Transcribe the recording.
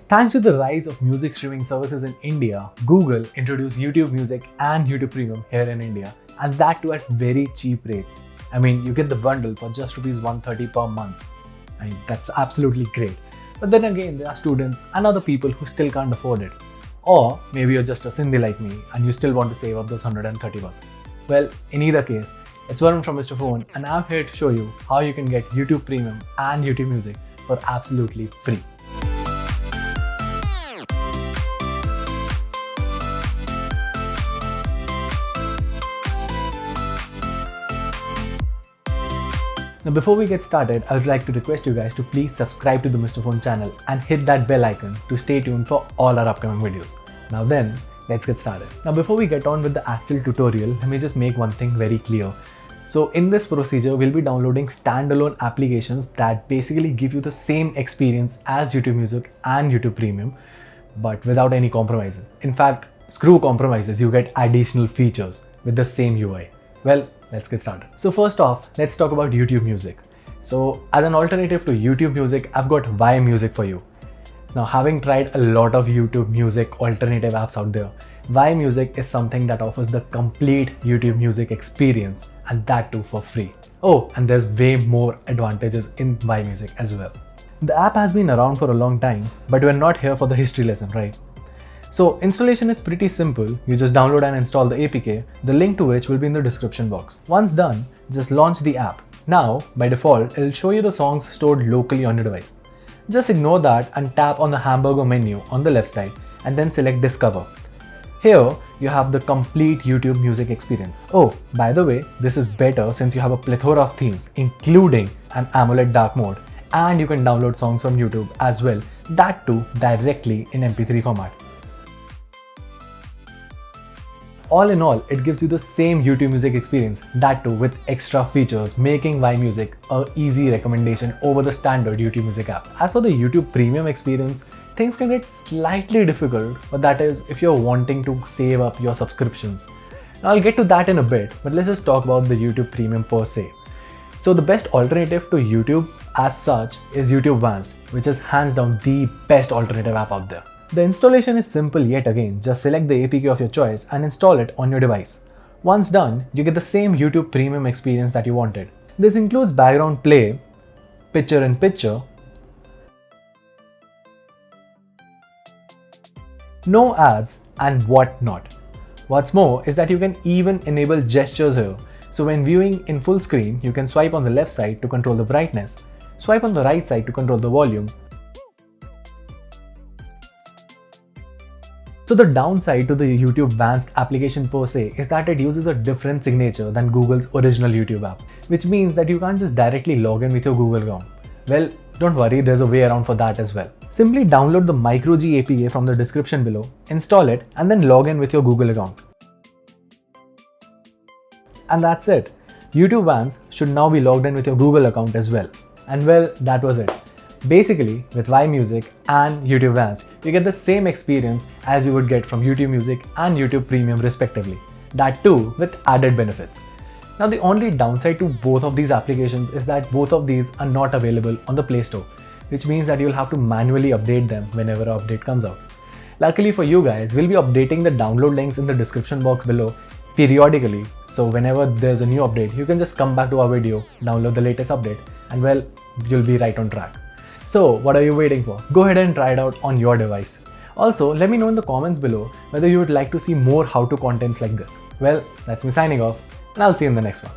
Thanks to the rise of music streaming services in India, Google introduced YouTube Music and YouTube Premium here in India, and that too at very cheap rates. I mean, you get the bundle for just Rs 130 per month. I mean, that's absolutely great. But then again, there are students and other people who still can't afford it. Or maybe you're just a Sindhi like me and you still want to save up those 130 bucks. Well, in either case, it's Varun from Mr. Phone, and I'm here to show you how you can get YouTube Premium and YouTube Music for absolutely free. Now before we get started, I would like to request you guys to please subscribe to the Mr. Phone channel and hit that bell icon to stay tuned for all our upcoming videos. Now then, let's get started. Now before we get on with the actual tutorial, let me just make one thing very clear. So in this procedure, we'll be downloading standalone applications that basically give you the same experience as YouTube Music and YouTube Premium, but without any compromises. In fact, screw compromises, you get additional features with the same UI. Well, let's get started. So first off, let's talk about YouTube Music. So as an alternative to YouTube Music, I've got YMusic for you. Now, having tried a lot of YouTube Music alternative apps out there, YMusic is something that offers the complete YouTube Music experience, and that too for free. Oh, and there's way more advantages in YMusic as well. The app has been around for a long time, but we're not here for the history lesson, right? So installation is pretty simple. You just download and install the APK, the link to which will be in the description box. Once done, just launch the app. Now, by default, it'll show you the songs stored locally on your device. Just ignore that and tap on the hamburger menu on the left side and then select Discover. Here, you have the complete YouTube Music experience. Oh, by the way, this is better since you have a plethora of themes, including an AMOLED dark mode, and you can download songs from YouTube as well, that too directly in MP3 format. All in all, it gives you the same YouTube Music experience, that too with extra features, making YMusic an easy recommendation over the standard YouTube Music app. As for the YouTube Premium experience, things can get slightly difficult, but that is if you're wanting to save up your subscriptions. Now I'll get to that in a bit, but let's just talk about the YouTube Premium per se. So the best alternative to YouTube as such is YouTube Vanced, which is hands down the best alternative app out there. The installation is simple yet again, just select the APK of your choice and install it on your device. Once done, you get the same YouTube Premium experience that you wanted. This includes background play, picture-in-picture, no ads, and whatnot. What's more is that you can even enable gestures here. So when viewing in full screen, you can swipe on the left side to control the brightness, swipe on the right side to control the volume. So the downside to the YouTube Vanced application per se is that it uses a different signature than Google's original YouTube app, which means that you can't just directly log in with your Google account. Well, don't worry, there's a way around for that as well. Simply download the MicroG APK from the description below, install it, and then log in with your Google account. And that's it. YouTube Vanced should now be logged in with your Google account as well. And well, that was it. Basically, with YMusic and YouTube Vanced, you get the same experience as you would get from YouTube Music and YouTube Premium respectively. That too with added benefits. Now the only downside to both of these applications is that both of these are not available on the Play Store, which means that you'll have to manually update them whenever an update comes out. Luckily for you guys, we'll be updating the download links in the description box below periodically, so whenever there's a new update, you can just come back to our video, download the latest update, and well, you'll be right on track. So what are you waiting for? Go ahead and try it out on your device. Also, let me know in the comments below whether you would like to see more how-to contents like this. Well, that's me signing off, and I'll see you in the next one.